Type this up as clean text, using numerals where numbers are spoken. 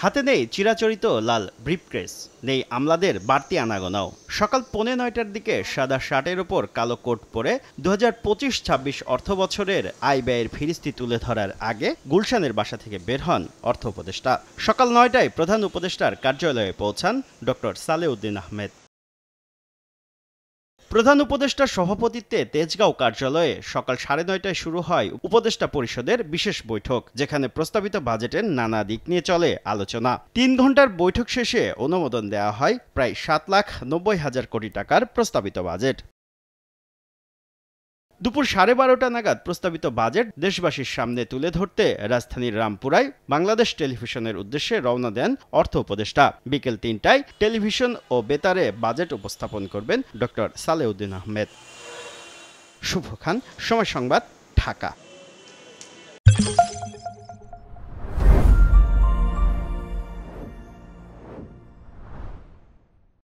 হাতে নেই চিরাচরিত লাল ব্রিফকেস, নেই আমলাদের বাড়তি আনাগোনাও। সকাল 9:45টার দিকে সাদা শার্টের ওপর কালো কোট পরে 2025-26 অর্থবছরের আয় ব্যয়ের ফিরিস্তি তুলে ধরার আগে গুলশানের বাসা থেকে বের হন অর্থ উপদেষ্টা। সকাল 9টায় প্রধান উপদেষ্টার কার্যালয়ে পৌঁছান ডক্টর সালেউদ্দিন আহমেদ। প্রধান উপদেষ্টার সভাপতিত্বে তেজগাঁও কার্যালয়ে সকাল 9:30টায় শুরু হয় উপদেষ্টা পরিষদের বিশেষ বৈঠক, যেখানে প্রস্তাবিত বাজেটের নানা দিক নিয়ে চলে আলোচনা। 3 ঘন্টার বৈঠক শেষে অনুমোদন দেওয়া হয় প্রায় 7,90,000 কোটি টাকার প্রস্তাবিত বাজেট। দুপুর 12:30টা নাগাদ প্রস্তাবিত বাজেট দেশবাসীর সামনে তুলে ধরতে রাজধানীর রামপুরায় বাংলাদেশ টেলিভিশনের উদ্দেশ্যে রওনা দেন অর্থ উপদেষ্টা। বিকেল 3টায় টেলিভিশন ও বেতারে বাজেট উপস্থাপন করবেন ডক্টর সালেউদ্দিন আহমেদ। শুভ খান, সময় সংবাদ, ঢাকা।